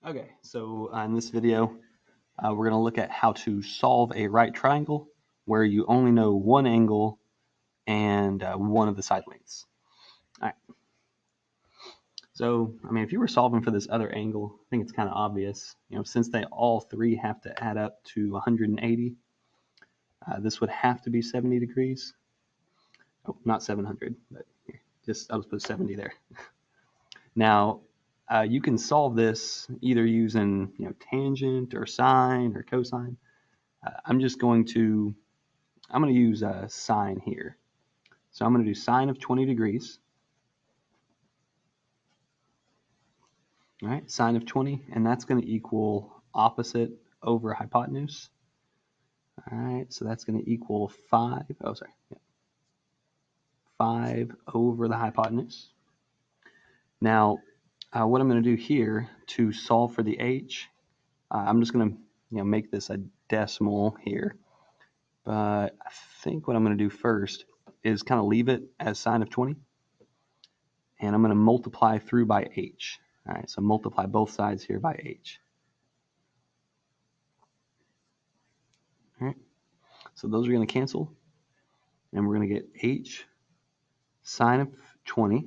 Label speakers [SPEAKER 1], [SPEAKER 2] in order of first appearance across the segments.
[SPEAKER 1] Okay, so in this video, we're going to look at how to solve a right triangle where you only know one angle and one of the side lengths. All right. So, if you were solving for this other angle, I think it's kind of obvious. Since they all three have to add up to 180, this would have to be 70 degrees. Oh, not 700, but here, I'll just put 70 there. Now, you can solve this either using tangent or sine or cosine. I'm going to use a sine here. So I'm going to do sine of 20 degrees. All right, sine of 20, and that's going to equal opposite over hypotenuse. All right, so that's going to equal 5. Oh, sorry. Yeah. 5 over the hypotenuse. Now, what I'm going to do here to solve for the h, I'm just going to make this a decimal here. But I think what I'm going to do first is kind of leave it as sine of 20. And I'm going to multiply through by h. All right, so multiply both sides here by h. All right, so those are going to cancel. And we're going to get h sine of 20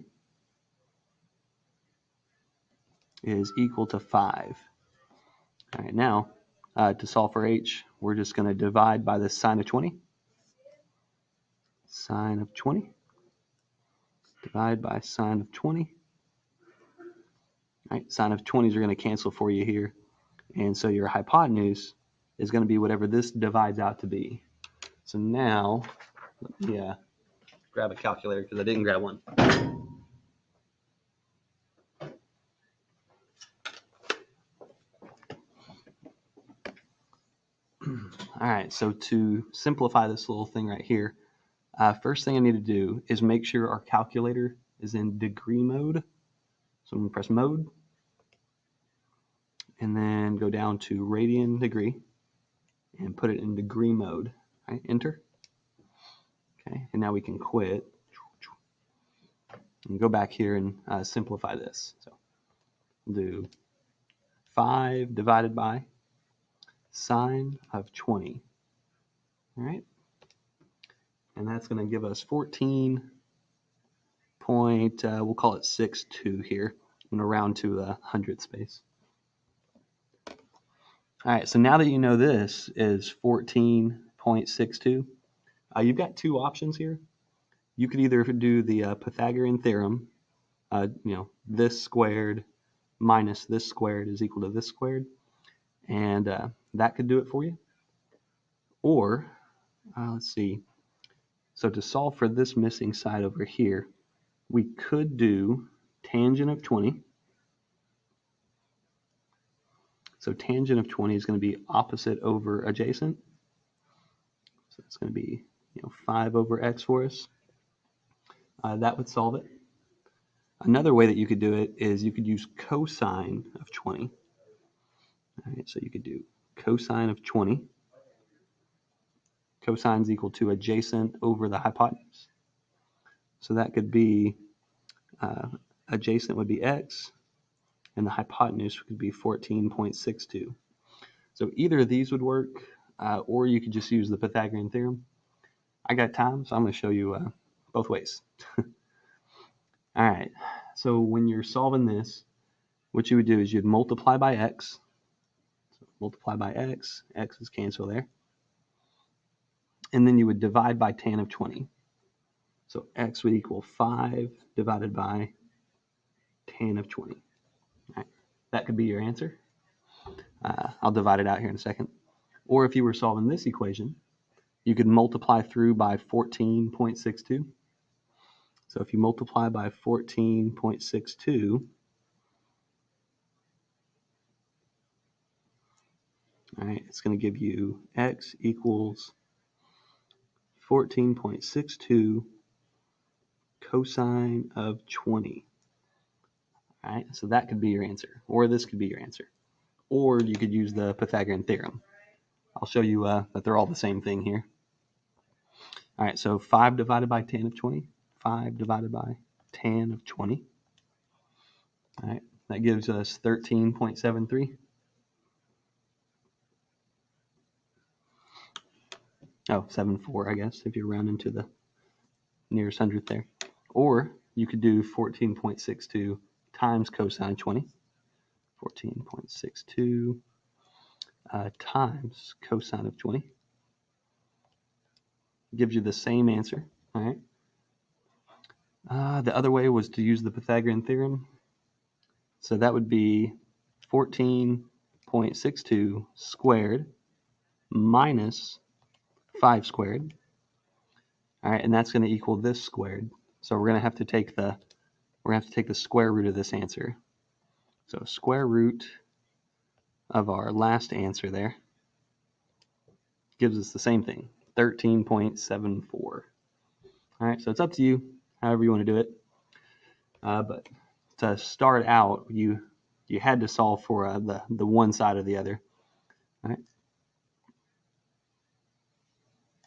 [SPEAKER 1] is equal to 5. All right, now to solve for h, we're just going to divide by the sine of 20. Sine of 20. Divide by sine of 20. All right, sine of 20s are going to cancel for you here. And so your hypotenuse is going to be whatever this divides out to be. So now, let me grab a calculator because I didn't grab one. All right, so to simplify this little thing right here, first thing I need to do is make sure our calculator is in degree mode. So I'm going to press mode and then go down to radian degree and put it in degree mode. All right, enter. Okay, and now we can quit and go back here and simplify this. So we'll do 5 divided by sine of 20. All right, and that's going to give us 14 point, we'll call it 6.2 here. I'm going to round to the hundredth space. All right, so now that you know this is 14.62, you've got two options here. You could either do the Pythagorean theorem, this squared minus this squared is equal to this squared, and that could do it for you. Or, let's see, so to solve for this missing side over here, we could do tangent of 20. So tangent of 20 is going to be opposite over adjacent. So it's going to be 5 over x for us. That would solve it. Another way that you could do it is you could use cosine of 20. All right, so you could do cosine of 20. Cosine is equal to adjacent over the hypotenuse. So that could be adjacent would be x, and the hypotenuse could be 14.62. So either of these would work, or you could just use the Pythagorean theorem. I got time, so I'm going to show you both ways. All right, so when you're solving this, what you would do is you'd multiply by x. So multiply by x, x's cancel there. And then you would divide by tan of 20. So x would equal 5 divided by tan of 20. All right, that could be your answer. I'll divide it out here in a second. Or if you were solving this equation, you could multiply through by 14.62. So if you multiply by 14.62, all right, it's going to give you x equals 14.62 cosine of 20. All right, so that could be your answer, or this could be your answer. Or you could use the Pythagorean theorem. I'll show you that they're all the same thing here. All right, so 5 divided by tan of 20. 5 divided by tan of 20. All right, That gives us 13.73. Oh, 74, I guess, if you're rounding to the nearest hundredth there. Or you could do 14.62 times cosine 20. 14.62 times cosine of 20 gives you the same answer. All right. The other way was to use the Pythagorean theorem. So that would be 14.62 squared minus 5 squared. All right, and that's going to equal this squared. So we're going to have to take the square root of this answer. So square root of our last answer there gives us the same thing, 13.74. All right, so it's up to you, however you want to do it. But to start out, you had to solve for the one side or the other. All right.